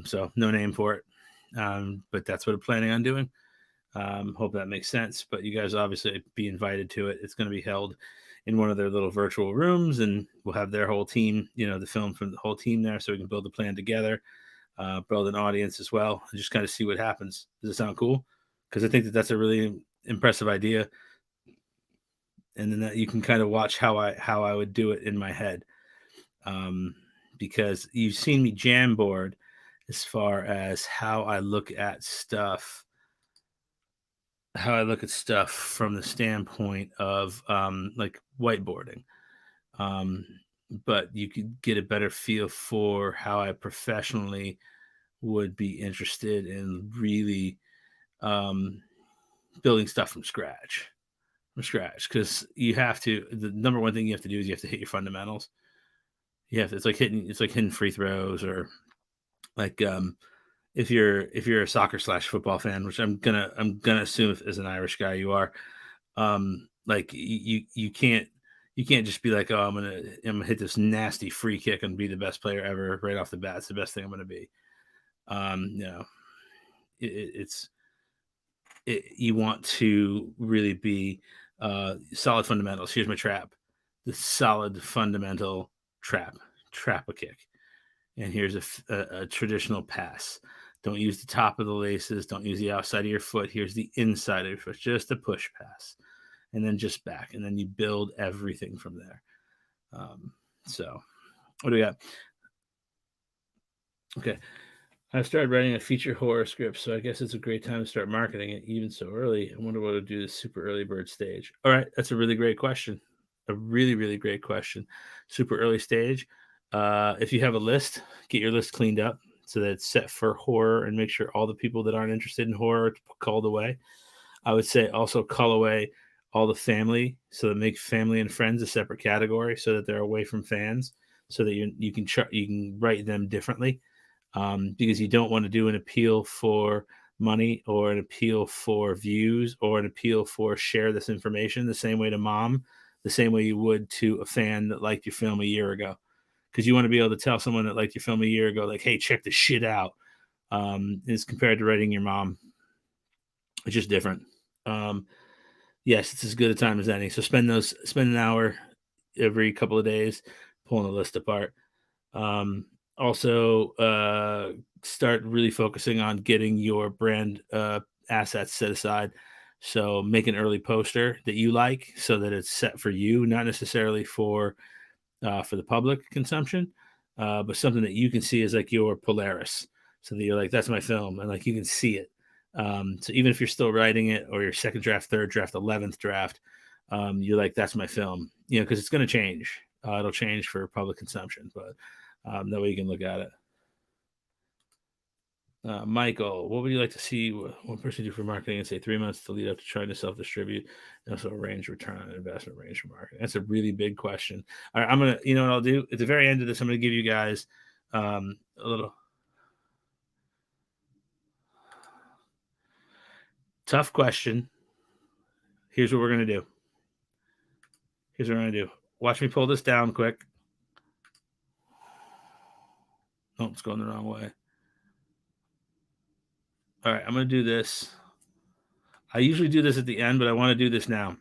So no name for it. But that's what I'm planning on doing. Hope that makes sense. But you guys obviously be invited to it. It's going to be held in one of their little virtual rooms, and we'll have their whole team, the film from the whole team there, so we can build the plan together, build an audience as well, and just kind of see what happens. Does it sound cool? Because I think that's a really impressive idea, and then that you can kind of watch how I would do it in my head, because you've seen me Jamboard as far as how I look at stuff from the standpoint of like whiteboarding. But you could get a better feel for how I professionally would be interested in really building stuff from scratch. Because you have to, the number one thing you have to do is you have to hit your fundamentals. It's like hitting free throws, or like if you're a soccer / football fan, which I'm gonna assume if, as an Irish guy you are, like you can't just be like, oh, I'm gonna hit this nasty free kick and be the best player ever right off the bat. It's the best thing I'm gonna be. You want to really be solid fundamentals. Here's my trap: the solid fundamental trap a kick. And here's a traditional pass. Don't use the top of the laces. Don't use the outside of your foot. Here's the inside of your foot, just a push pass, and then just back. And then you build everything from there. So what do we got? Okay. I've started writing a feature horror script, so I guess it's a great time to start marketing it even so early. I wonder what to do the super early bird stage. All right. That's a really great question. A really, really great question. Super early stage. If you have a list, get your list cleaned up so that it's set for horror, and make sure all the people that aren't interested in horror are called away. I would say also call away all the family, so that make family and friends a separate category, so that they're away from fans, so that you can write them differently, because you don't want to do an appeal for money, or an appeal for views, or an appeal for share this information the same way to mom, the same way you would to a fan that liked your film a year ago. Because you want to be able to tell someone that liked your film a year ago, like, hey, check this shit out, as compared to writing your mom. It's just different. Yes, it's as good a time as any. So spend an hour every couple of days pulling the list apart. Also, start really focusing on getting your brand assets set aside. So make an early poster that you like, so that it's set for you, not necessarily for the public consumption, but something that you can see as like your Polaris, so that you're like, that's my film, and like you can see it. So even if you're still writing it, or your second draft, third draft, 11th draft, you're like, that's my film, because it's going to change. It'll change for public consumption, but that way you can look at it. Michael, what would you like to see one person do for marketing in, say, 3 months to lead up to trying to self-distribute, and also range return on investment range for marketing? That's a really big question. All right, I'm going to, what I'll do at the very end of this, I'm going to give you guys a little tough question. Here's what we're going to do. Watch me pull this down quick. Oh, it's going the wrong way. All right, I'm going to do this. I usually do this at the end, but I want to do this now.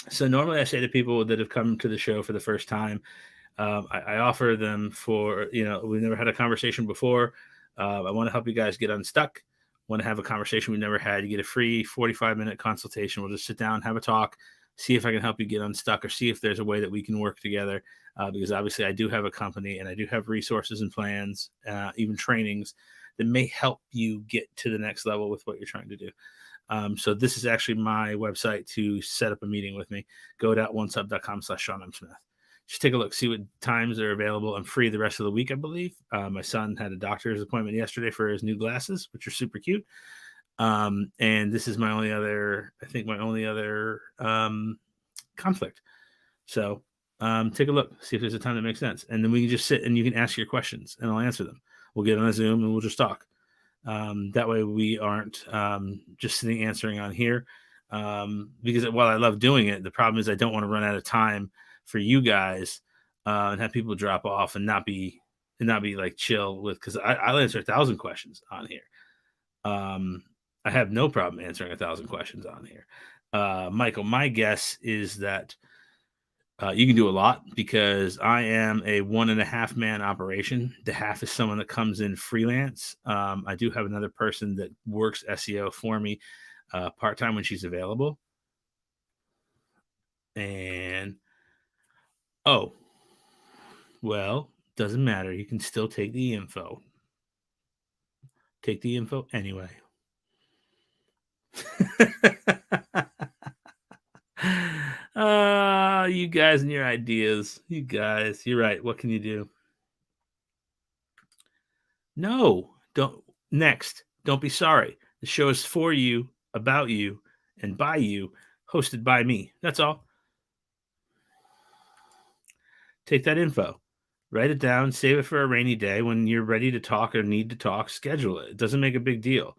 So normally I say to people that have come to the show for the first time, I offer them for, we've never had a conversation before. I want to help you guys get unstuck. want to have a conversation we've never had, you get a free 45-minute consultation. We'll just sit down, have a talk, see if I can help you get unstuck, or see if there's a way that we can work together. Because obviously I do have a company and I do have resources and plans, even trainings that may help you get to the next level with what you're trying to do. So this is actually my website to set up a meeting with me. Go.onesub.com/Sean M. Smith. Just take a look, see what times are available. I'm free the rest of the week, I believe. My son had a doctor's appointment yesterday for his new glasses, which are super cute. And this is my only other conflict. So take a look, see if there's a time that makes sense. And then we can just sit and you can ask your questions and I'll answer them. We'll get on a Zoom and we'll just talk. That way we aren't just sitting answering on here. Because while I love doing it, the problem is I don't want to run out of time for you guys and have people drop off and not be like chill with, because I'll answer 1,000 questions on here. I have no problem answering 1,000 questions on here. Michael, my guess is that you can do a lot because I am a 1.5 man operation. The half is someone that comes in freelance. I do have another person that works SEO for me part-time when she's available. And well, doesn't matter. You can still take the info. Take the info anyway. You guys and your ideas. You guys, you're right. What can you do? No, don't. Next, don't be sorry. The show is for you, about you, and by you, hosted by me. That's all. Take that info, write it down, save it for a rainy day when you're ready to talk or need to talk, schedule it. It doesn't make a big deal.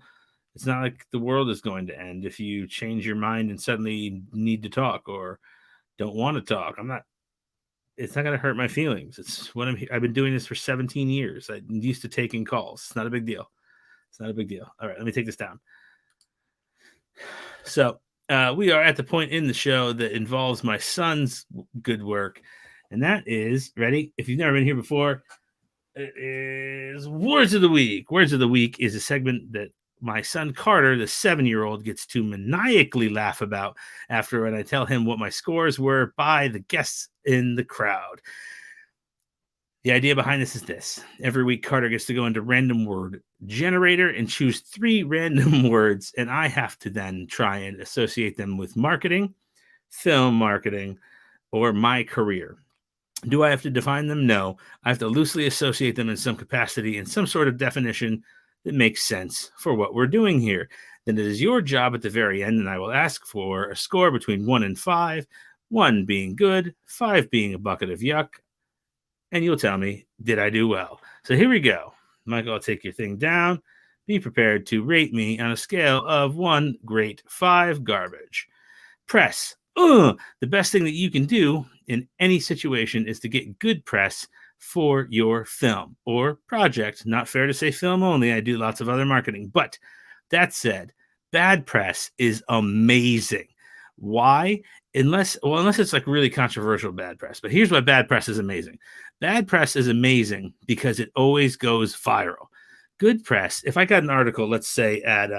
It's not like the world is going to end if you change your mind and suddenly need to talk or don't want to talk. It's not going to hurt my feelings. It's what I've been doing this for 17 years. I'm used to taking calls. It's not a big deal. It's not a big deal. All right, let me take this down. So we are at the point in the show that involves my son's good work. And that is, ready? If you've never been here before, it is Words of the Week. Words of the Week is a segment that my son Carter, the 7-year-old, gets to maniacally laugh about after when I tell him what my scores were by the guests in the crowd. The idea behind this is this. Every week, Carter gets to go into random word generator and choose 3 random words, and I have to then try and associate them with marketing, film marketing, or my career. Do I have to define them? No. I have to loosely associate them in some capacity, in some sort of definition that makes sense for what we're doing here. Then it is your job at the very end, and I will ask for a score between 1 and 5, 1 being good, 5 being a bucket of yuck, and you'll tell me, did I do well? So here we go. Michael, I'll take your thing down. Be prepared to rate me on a scale of 1 great, 5 garbage. Press. The best thing that you can do in any situation is to get good press for your film or project. Not fair to say film only. I do lots of other marketing. But that said, bad press is amazing. Why? Unless it's like really controversial bad press. But here's why bad press is amazing. Bad press is amazing because it always goes viral. Good press, if I got an article, let's say at,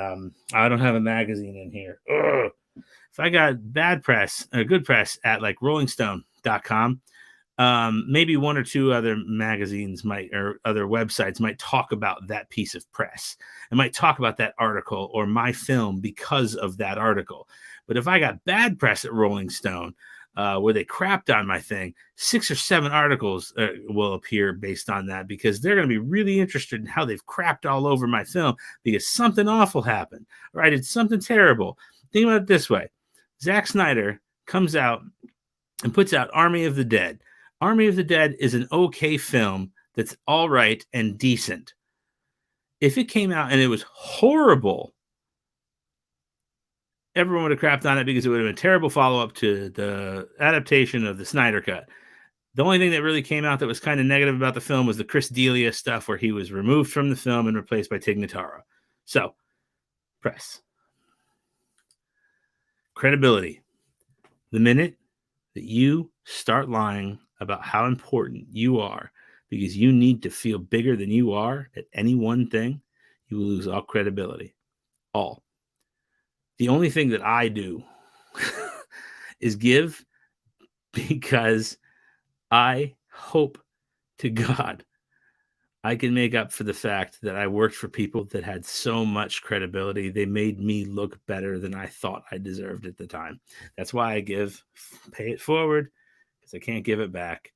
I don't have a magazine in here. If I got bad press or good press at like rollingstone.com, maybe 1 or 2 other magazines or other websites might talk about that piece of press. It might talk about that article or my film because of that article. But if I got bad press at Rolling Stone, where they crapped on my thing, 6 or 7 articles will appear based on that because they're going to be really interested in how they've crapped all over my film because something awful happened, or I did something terrible. Think about it this way. Zack Snyder comes out and puts out Army of the Dead. Army of the Dead is an okay film that's all right and decent. If it came out and it was horrible, everyone would have crapped on it because it would have been a terrible follow-up to the adaptation of the Snyder Cut. The only thing that really came out that was kind of negative about the film was the Chris D'Elia stuff where he was removed from the film and replaced by Tig Notaro. So, press. Credibility. The minute that you start lying about how important you are because you need to feel bigger than you are at any one thing, you will lose all credibility. all. The only thing that I do is give because I hope to God I can make up for the fact that I worked for people that had so much credibility. They made me look better than I thought I deserved at the time. That's why I give, pay it forward, because I can't give it back.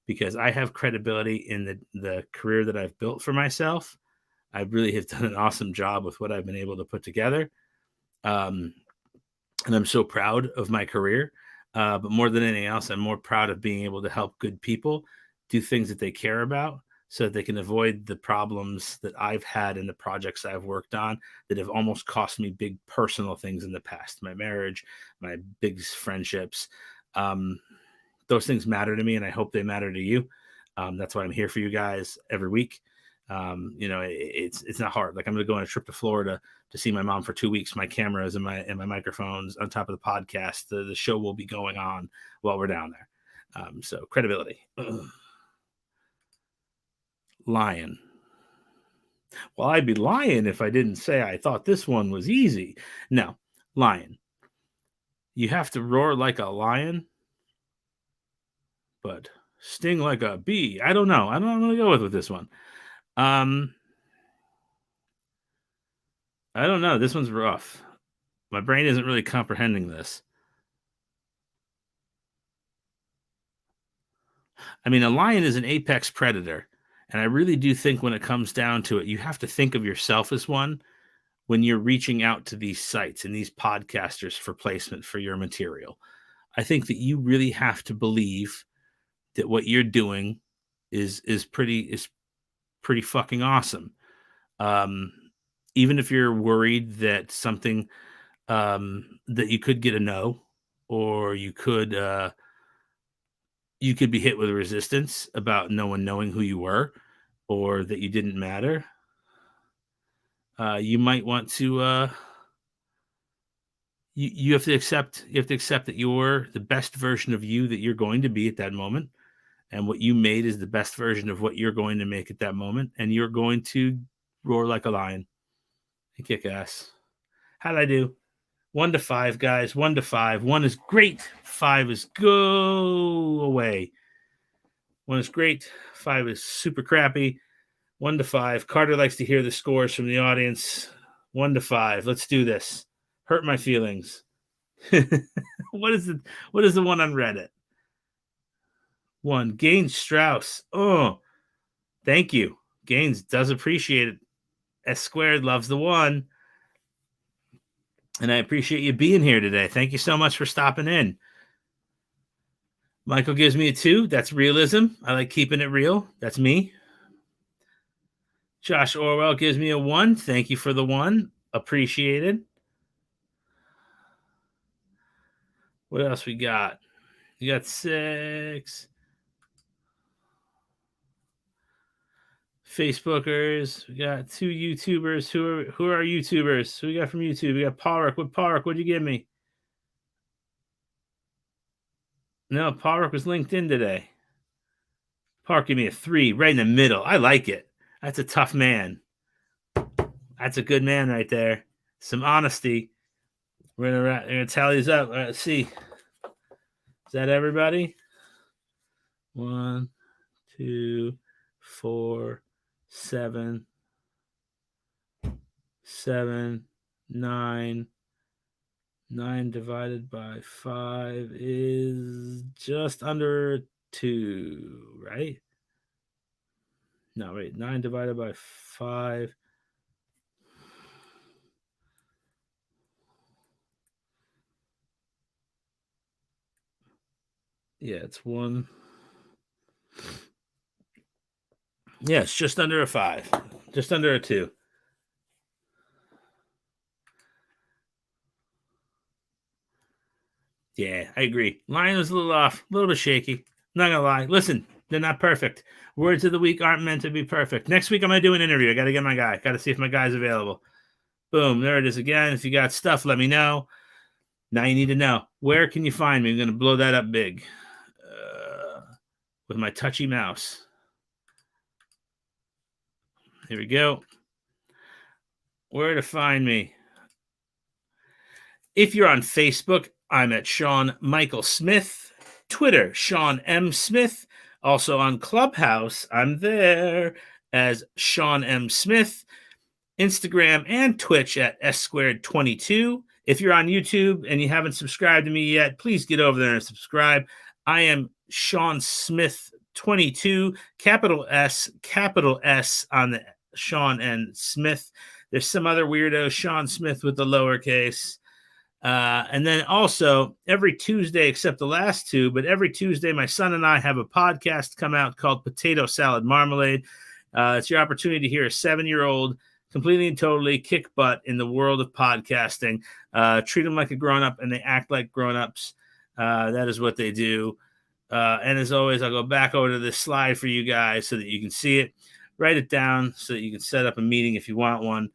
Because I have credibility in the career that I've built for myself. I really have done an awesome job with what I've been able to put together. And I'm so proud of my career. But more than anything else, I'm more proud of being able to help good people do things that they care about so that they can avoid the problems that I've had in the projects I've worked on that have almost cost me big personal things in the past. My marriage, my big friendships. Those things matter to me, and I hope they matter to you. That's why I'm here for you guys every week. It's not hard. Like, I'm going to go on a trip to Florida to see my mom for 2 weeks. My cameras and my microphones on top of the podcast. The show will be going on while we're down there. So credibility. Lion. Well, I'd be lying if I didn't say I thought this one was easy. No, lion. You have to roar like a lion, but sting like a bee. I don't know. I don't know what I'm going to go with this one. I don't know. This one's rough. My brain isn't really comprehending this. I mean, a lion is an apex predator. And I really do think when it comes down to it, you have to think of yourself as one when you're reaching out to these sites and these podcasters for placement for your material. I think that you really have to believe that what you're doing is pretty fucking awesome. Even if you're worried that something that you could get a no, or you could be hit with resistance about no one knowing who you were, or that you didn't matter. You might want to you have to accept that you're the best version of you that you're going to be at that moment, and what you made is the best version of what you're going to make at that moment, and you're going to roar like a lion and kick ass. How'd I do? 1 to 5, guys. 1 to 5. 1 is great. 5 is go away. 1 is great. 5 is super crappy. 1 to 5. Carter likes to hear the scores from the audience. 1 to 5. Let's do this. Hurt my feelings. What is the one on Reddit? 1. Gaines Strauss. Oh, thank you. Gaines does appreciate it. S squared loves the 1. And I appreciate you being here today. Thank you so much for stopping in. Michael gives me a 2. That's realism. I like keeping it real. That's me. Josh Orwell gives me a 1. Thank you for the 1. Appreciated. What else we got? You got 6. Facebookers. We got 2 YouTubers. Who are YouTubers? Who we got from YouTube? We got Park. What'd you give me? No, Park was LinkedIn today. Park gave me a 3, right in the middle. I like it. That's a tough man. That's a good man right there. Some honesty. We're gonna tally these up. All right, let's see. Is that everybody? 1, 2, 4, 7, 7, 9. 9 divided by 5 is just under 2, right? No, wait. 9 divided by 5. Yeah, it's 1. Yeah, it's just under a 5. Just under a 2. Yeah, I agree. Line was a little off, a little bit shaky. Not gonna lie. Listen, they're not perfect. Words of the week aren't meant to be perfect. Next week I'm gonna do an interview. I gotta get my guy. Gotta see if my guy's available. Boom, there it is again. If you got stuff, let me know. Now you need to know, where can you find me? I'm gonna blow that up big with my touchy mouse. Here we go. Where to find me? If you're on Facebook, I'm at Sean Michael Smith. Twitter, Sean M. Smith. Also on Clubhouse, I'm there as Sean M. Smith. Instagram and Twitch at S222. If you're on YouTube and you haven't subscribed to me yet, please get over there and subscribe. I am Sean Smith 22, capital S on the Sean and Smith. There's some other weirdo, Sean Smith with the lowercase. And then also every Tuesday, except the last two, but every Tuesday, my son and I have a podcast come out called Potato Salad Marmalade. It's your opportunity to hear a 7-year-old completely and totally kick butt in the world of podcasting. Treat them like a grown-up, and they act like grown-ups. That is what they do. And as always, I'll go back over to this slide for you guys so that you can see it. Write it down so that you can set up a meeting if you want one.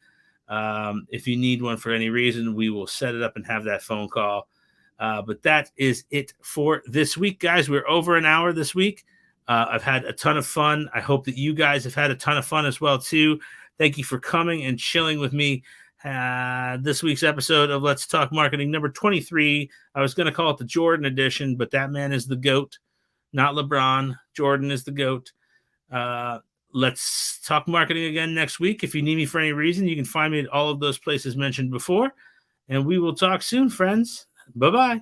If you need one for any reason, we will set it up and have that phone call. But that is it for this week, guys. We're over an hour this week. I've had a ton of fun. I hope that you guys have had a ton of fun as well, too. Thank you for coming and chilling with me. This week's episode of Let's Talk Marketing, number 23. I was going to call it the Jordan edition, but that man is the GOAT, not LeBron. Jordan is the GOAT. Let's talk marketing again next week. If you need me for any reason, you can find me at all of those places mentioned before. And we will talk soon, friends. Bye-bye.